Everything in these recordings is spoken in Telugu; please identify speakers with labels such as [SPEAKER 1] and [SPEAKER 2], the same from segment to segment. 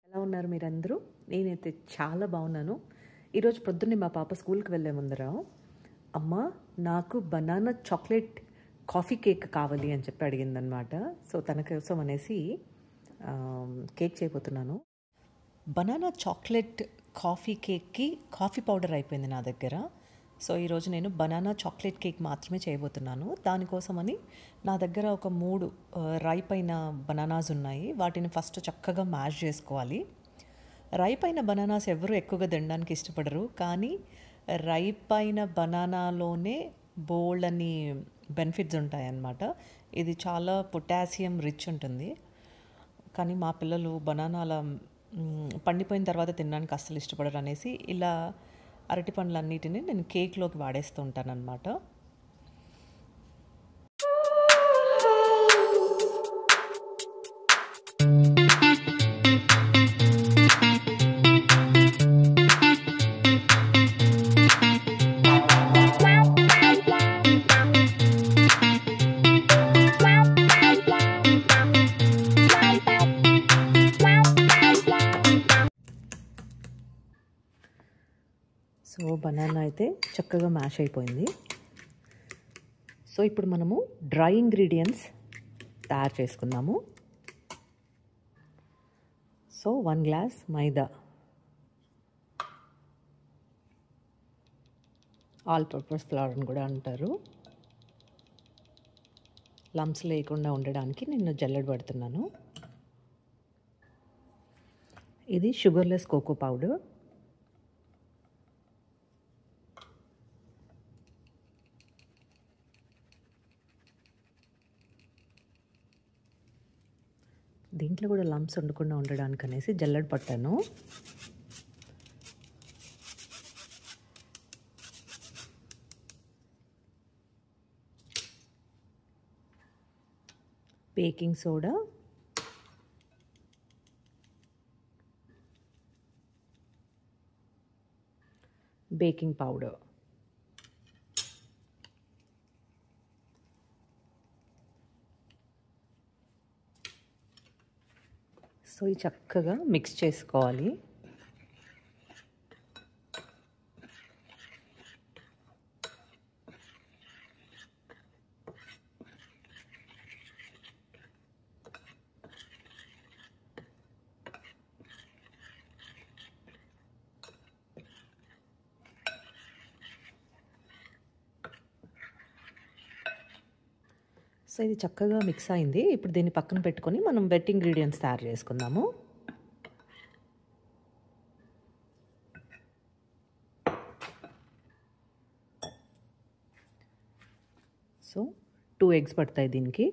[SPEAKER 1] ఎలా ఉన్నారు మీరందరూ? నేనైతే చాలా బాగున్నాను. ఈరోజు పొద్దున్నే మా పాప స్కూల్కి వెళ్ళే ముందర అమ్మ నాకు బనానా చాక్లెట్ కాఫీ కేక్ కావాలి అని చెప్పి అడిగిందనమాట. సో తన కోసం అనేసి కేక్ చేయబోతున్నాను. బనానా చాక్లెట్ కాఫీ కేక్కి కాఫీ పౌడర్ అయిపోయింది నా దగ్గర. సో ఈరోజు నేను బనానా చాక్లెట్ కేక్ మాత్రమే చేయబోతున్నాను. దానికోసమని నా దగ్గర ఒక 3 రైప్ అయిన బనానాస్ ఉన్నాయి. వాటిని ఫస్ట్ చక్కగా మ్యాష్ చేసుకోవాలి. రైప్ అయిన బనానాస్ ఎవరు ఎక్కువగా తినడానికి ఇష్టపడరు, కానీ రైప్ అయిన బనానాలోనే బోల్డ్ అని బెనిఫిట్స్ ఉంటాయన్నమాట. ఇది చాలా పొటాషియం రిచ్ ఉంటుంది. కానీ మా పిల్లలు బనానాల పండిపోయిన తర్వాత తినడానికి అస్సలు ఇష్టపడరు అనేసి ఇలా అరటి పండ్లన్నిటిని నేను కేక్లోకి వాడేస్తూ ఉంటాను అన్నమాట. సో బనానా అయితే చక్కగా మ్యాష్ అయిపోయింది. సో ఇప్పుడు మనము డ్రై ఇంగ్రీడియంట్స్ తయారు చేసుకుందాము. సో 1 గ్లాస్ మైదా, ఆల్ పర్పస్ ఫ్లవర్ అని కూడా అంటారు. లంప్స్ లేకుండా ఉండడానికి నేను జల్లెడ పడుతున్నాను. ఇది షుగర్లెస్ కోకో పౌడర్, దీంట్లో కూడా లంప్స్ ఉండకుండా ఉండడానికి అనేసి జల్లెడ పట్టాను. Baking soda, baking powder, so ఇది చక్కగా మిక్స్ చేసుకోవాలి. సో ఇది చక్కగా మిక్స్ అయింది. ఇప్పుడు దీన్ని పక్కన పెట్టుకొని మనం వెట్ ఇంగ్రీడియంట్స్ తయారు చేసుకుందాము. సో 2 ఎగ్స్ పడతాయి దీనికి.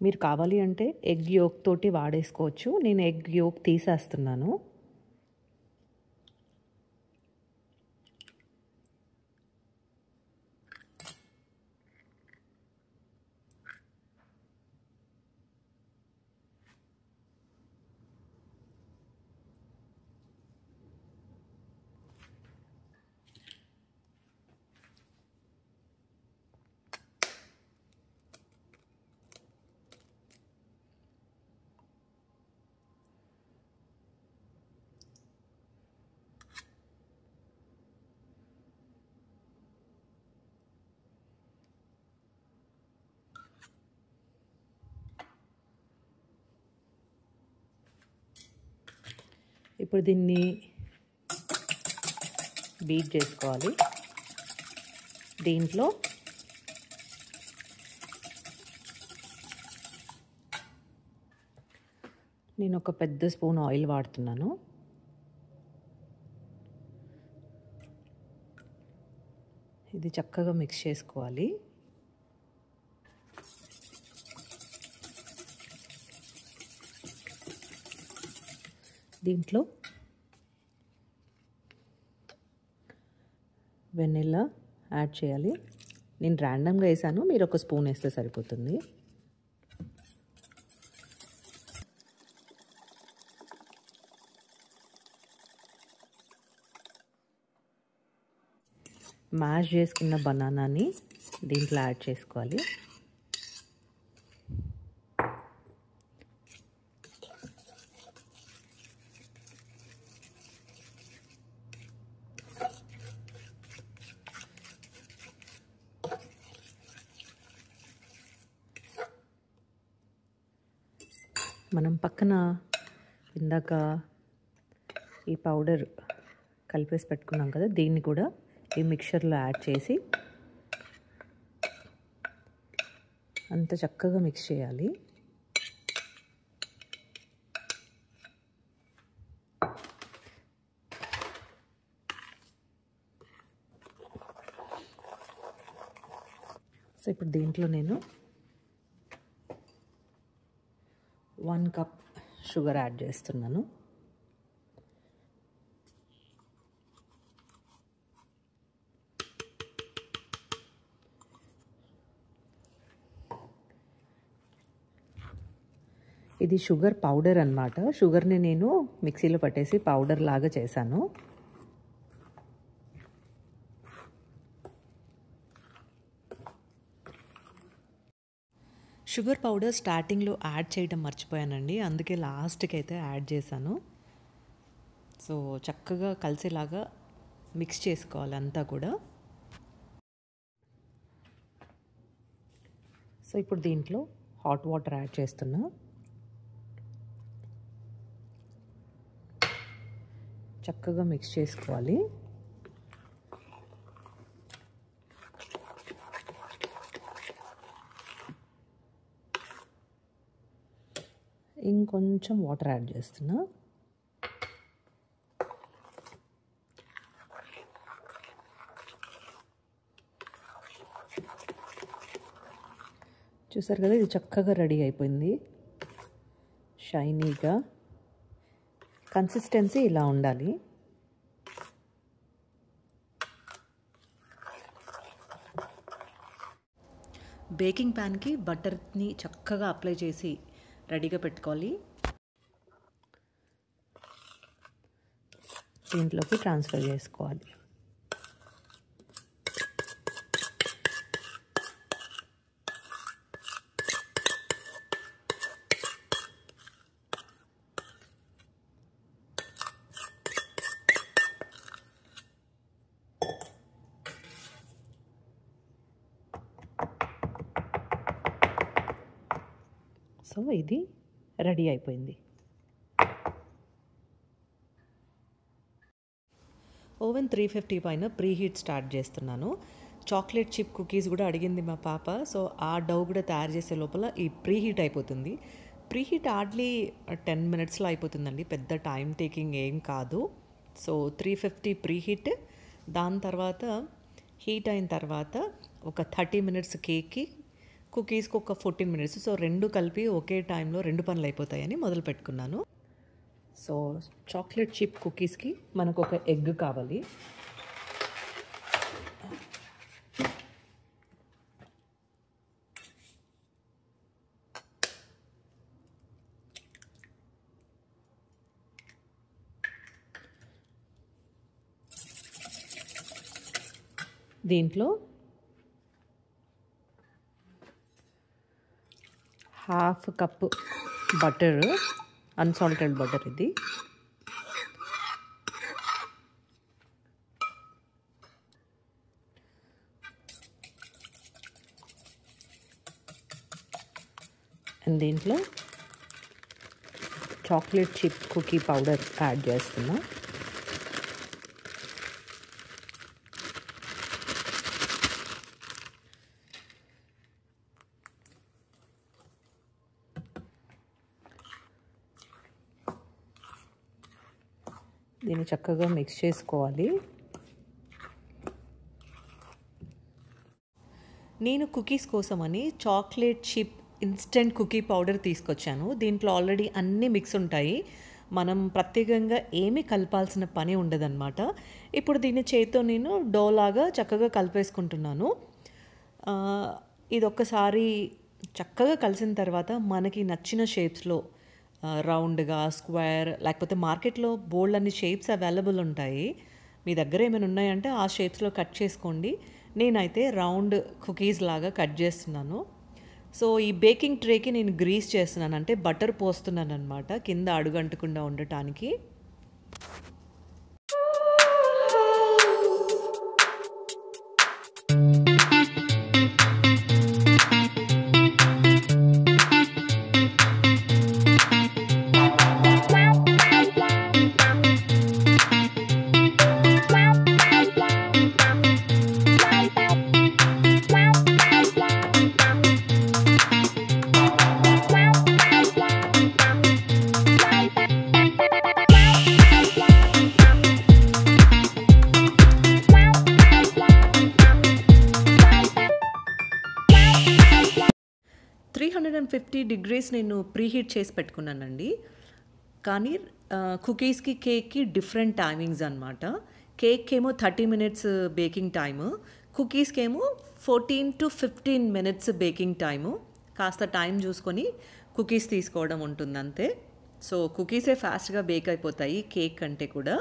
[SPEAKER 1] మీరు కావాలి అంటే ఎగ్ యోక్ తోటి వాడేసుకోవచ్చు. నేను ఎగ్ యోక్ తీసేస్తున్నాను. ఇప్పుడు దీన్ని బీట్ చేసుకోవాలి. దీంట్లో నేను ఒక పెద్ద స్పూన్ ఆయిల్ వాడుతున్నాను. ఇది చక్కగా మిక్స్ చేసుకోవాలి. దీంట్లో వెనిల్లా యాడ్ చేయాలి. నేను ర్యాండమ్గా వేసాను, మీరు ఒక స్పూన్ వేస్తే సరిపోతుంది. మ్యాష్ చేసుకున్న బనానాని దీంట్లో యాడ్ చేసుకోవాలి. మనం పక్కన ఇందాక ఈ పౌడర్ కలిపేసి పెట్టుకున్నాం కదా, దీన్ని కూడా ఈ మిక్చర్లో యాడ్ చేసి అంత చక్కగా మిక్స్ చేయాలి. సో ఇప్పుడు దీంట్లో నేను 1 కప్ షుగర్ యాడ్ చేస్తున్నాను. ఇది షుగర్ పౌడర్ అన్నమాట. షుగర్ని నేను మిక్సీలో పట్టేసి పౌడర్ లాగా చేశాను. షుగర్ పౌడర్ స్టార్టింగ్లో యాడ్ చేయడం మర్చిపోయానండి, అందుకే లాస్ట్కి అయితే యాడ్ చేశాను. సో చక్కగా కలిసేలాగా మిక్స్ చేసుకోవాలి అంతా కూడా. సో ఇప్పుడు దీంట్లో హాట్ వాటర్ యాడ్ చేస్తున్నా. చక్కగా మిక్స్ చేసుకోవాలి. ఇంకొంచెం వాటర్ యాడ్ చేస్తున్నా. చూసారు కదా, ఇది చక్కగా రెడీ అయిపోయింది. షైనీగా కన్సిస్టెన్సీ ఇలా ఉండాలి. బేకింగ్ ప్యాన్కి బటర్ని చక్కగా అప్లై చేసి రెడీగా పెట్టుకోవాలి. దీంట్లోకి ట్రాన్స్ఫర్ చేసుకోవాలి. సో ఇది రెడీ అయిపోయింది. ఓవెన్ 350 పైన ప్రీ హీట్ స్టార్ట్ చేస్తున్నాను. చాక్లెట్ చిప్ కుకీస్ కూడా అడిగింది మా పాప. సో ఆ డౌ కూడా తయారు చేసే లోపల ఈ ప్రీ హీట్ అయిపోతుంది. ప్రీ హీట్ హార్డ్లీ 10 మినిట్స్లో అయిపోతుందండి, పెద్ద టైం టేకింగ్ ఏం కాదు. సో 350 ప్రీ హీట్, దాని తర్వాత హీట్ అయిన తర్వాత ఒక 30 మినిట్స్ కేక్కి, కుకీస్కి ఒక 14 మినిట్స్. సో రెండు కలిపి ఒకే టైంలో రెండు పనులు అయిపోతాయని మొదలు పెట్టుకున్నాను. సో చాక్లెట్ చిప్ కుకీస్కి మనకు ఒక ఎగ్ కావాలి. దీంట్లో half cup butter, unsalted butter ఇది. అండ్ దీంట్లో chocolate chip cookie powder add చేస్తున్నా. దీన్ని చక్కగా మిక్స్ చేసుకోవాలి. నేను కుకీస్ కోసమని chocolate chip instant cookie powder తీసుకొచ్చాను. దీంట్లో ఆల్రెడీ అన్నీ మిక్స్ ఉంటాయి, మనం ప్రత్యేకంగా ఏమీ కలపాల్సిన పని ఉండదన్నమాట. ఇప్పుడు దీన్ని చేతితో నేను డోలాగా చక్కగా కలిపేసుకుంటున్నాను. ఇది ఒక్కసారి చక్కగా కలిసిన తర్వాత మనకి నచ్చిన షేప్స్లో రౌండ్గా, స్క్వేర్, లేకపోతే మార్కెట్లో బోల్డ్ అన్ని షేప్స్ అవైలబుల్ ఉంటాయి. మీ దగ్గర ఏమైనా ఉన్నాయంటే ఆ షేప్స్లో కట్ చేసుకోండి. నేనైతే రౌండ్ కుకీస్ లాగా కట్ చేస్తున్నాను. సో ఈ బేకింగ్ ట్రేకి నేను గ్రీస్ చేస్తున్నాను, అంటే బటర్ పోస్తున్నాను అనమాట కింద అడుగంటకుండా ఉండటానికి. 150 degrees నేను ప్రీహీట్ చేసి పెట్టుకున్నానండి. కానీ కుకీస్కి కేక్కి డిఫరెంట్ టైమింగ్స్ అనమాట. కేక్ ఏమో 30 minutes బేకింగ్ టైము, కుకీస్కి ఏమో 14 to 15 minutes బేకింగ్ టైము. కాస్త టైం చూసుకొని కుకీస్ తీసుకోవడం ఉంటుంది అంతే. సో కుకీసే ఫాస్ట్గా బేక్ అయిపోతాయి కేక్ కంటే కూడా.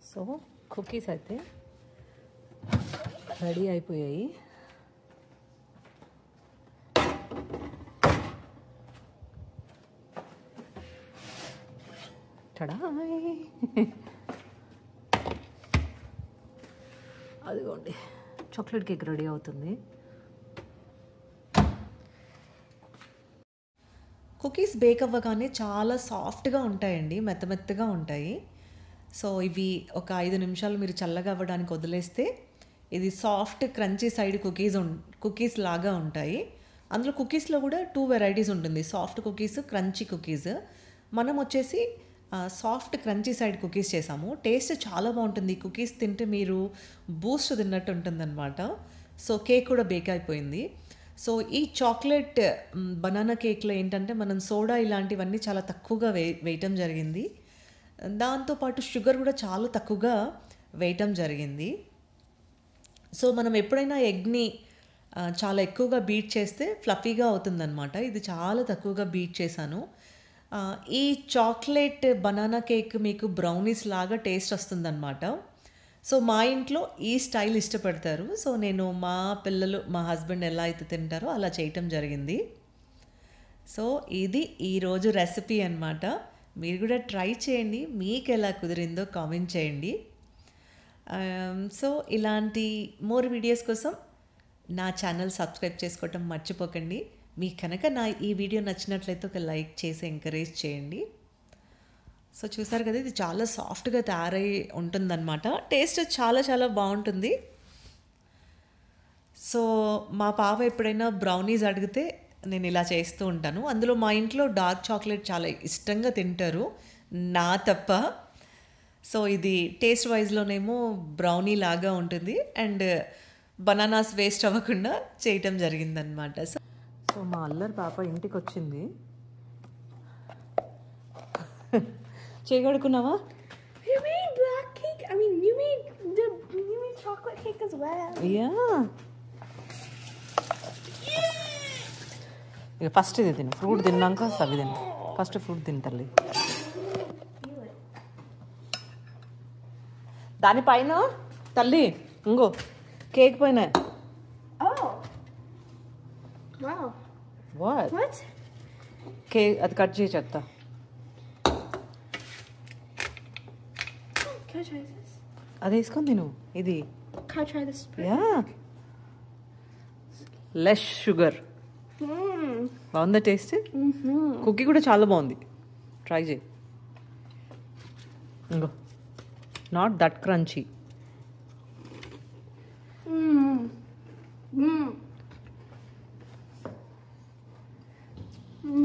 [SPEAKER 1] సో కుకీస్ అయితే రెడీ అయిపోయాయి. టడాయ్, అదిగోండి చాక్లెట్ కేక్ రెడీ అవుతుంది. కుకీస్ బేక్ అవ్వగానే చాలా సాఫ్ట్గా ఉంటాయండి, మెత్తమెత్తగా ఉంటాయి. సో ఇవి ఒక 5 నిమిషాలు మీరు చల్లగా అవ్వడానికి వదిలేస్తే ఇది సాఫ్ట్ క్రంచీ సైడ్ కుకీస్ లాగా ఉంటాయి. అందులో కుకీస్లో కూడా 2 varieties ఉంటుంది, సాఫ్ట్ కుకీస్, క్రంచీ కుకీస్. మనం వచ్చేసి సాఫ్ట్ క్రంచీ సైడ్ కుకీస్ చేసాము. టేస్ట్ చాలా బాగుంటుంది. కుకీస్ తింటే మీరు బూస్ట్ తిన్నట్టు ఉంటుందన్నమాట. సో కేక్ కూడా బేక్ అయిపోయింది. సో ఈ చాక్లెట్ బనానా కేక్లో ఏంటంటే మనం సోడా ఇలాంటివన్నీ చాలా తక్కువగా వేయటం జరిగింది. దాంతోపాటు షుగర్ కూడా చాలా తక్కువగా వేయటం జరిగింది. సో మనం ఎప్పుడైనా ఎగ్ని చాలా ఎక్కువగా బీట్ చేస్తే ఫ్లఫీగా అవుతుందన్నమాట. ఇది చాలా తక్కువగా బీట్ చేశాను. ఈ చాక్లెట్ బనానా కేక్ మీకు బ్రౌనీస్ లాగా టేస్ట్ వస్తుందన్నమాట. సో మా ఇంట్లో ఈ స్టైల్ ఇష్టపడతారు. సో నేను మా పిల్లలు, మా హస్బెండ్ ఎలా అయితే తింటారో అలా చేయటం జరిగింది. సో ఇది ఈరోజు రెసిపీ అన్నమాట. మీరు కూడా ట్రై చేయండి, మీకు ఎలా కుదిరిందో కామెంట్ చేయండి. సో ఇలాంటి మోర్ వీడియోస్ కోసం నా ఛానల్ సబ్స్క్రైబ్ చేసుకోవటం మర్చిపోకండి. మీకు కనుక ఈ వీడియో నచ్చినట్లయితే ఒక లైక్ చేసి ఎంకరేజ్ చేయండి. సో చూసారు కదా, ఇది చాలా సాఫ్ట్గా తయారై ఉంటుందన్నమాట. టేస్ట్ చాలా చాలా బాగుంటుంది. సో మా పాప ఎప్పుడైనా బ్రౌనీస్ అడిగితే నేను ఇలా చేస్తూ ఉంటాను. అందులో మా ఇంట్లో డార్క్ చాక్లెట్ చాలా ఇష్టంగా తింటారు, నా తప్ప. సో ఇది టేస్ట్ వైజ్లోనేమో బ్రౌనీ లాగా ఉంటుంది అండ్ బనానాస్ వేస్ట్ అవ్వకుండా చేయటం జరిగిందనమాట. సో మా అల్లరి పాప ఇంటికి వచ్చింది. చేయగడుకున్నావా?
[SPEAKER 2] You made black cake? I mean, you made chocolate cake as well.
[SPEAKER 1] Yeah. ఇక ఫస్ట్ ఇది తిను, ఫ్రూట్ తిన్నాక అవి తిను. ఫస్ట్ ఫ్రూట్ తింటర్లే. దానిపైన తల్లి ఇంకో కేక్ పైన.
[SPEAKER 2] Oh. Wow.
[SPEAKER 1] What? కేక్ అది కట్ చేసి చెప్తా.
[SPEAKER 2] Can I try this?
[SPEAKER 1] అది వేసుకొని తిను. ఇది
[SPEAKER 2] Can I try this?
[SPEAKER 1] Yeah, less sugar. బాగుందా టేస్ట్? కుకీ కూడా చాలా బాగుంది, ట్రై చేయి. ఇంకో not that crunchy.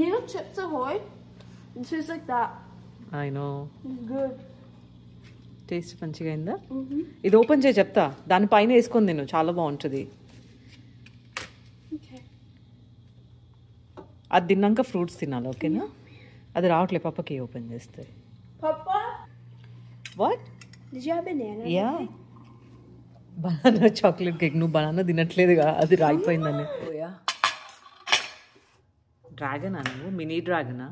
[SPEAKER 2] You know Chips Ahoy? It tastes like that.
[SPEAKER 1] I know.
[SPEAKER 2] It's good.
[SPEAKER 1] Taste మంచిగా అయిందా? ఇది ఓపెన్ చేసి చెప్తా, దానిపైన వేసుకొని తిను, చాలా బాగుంటుంది.
[SPEAKER 2] Okay.
[SPEAKER 1] అది తిన్నాక ఫ్రూట్స్ తినాలి, ఓకేనా? అది రావట్లే పాపకి, ఓపెన్ చేస్తే.
[SPEAKER 2] Papa?
[SPEAKER 1] What?
[SPEAKER 2] Did you have banana?
[SPEAKER 1] Yeah, banana chocolate cake. నువ్వు బనానా తినట్లేదుగా, అది రాయిపోయిందని. డ్రాగనా నువ్వు? మినీ డ్రాగనా?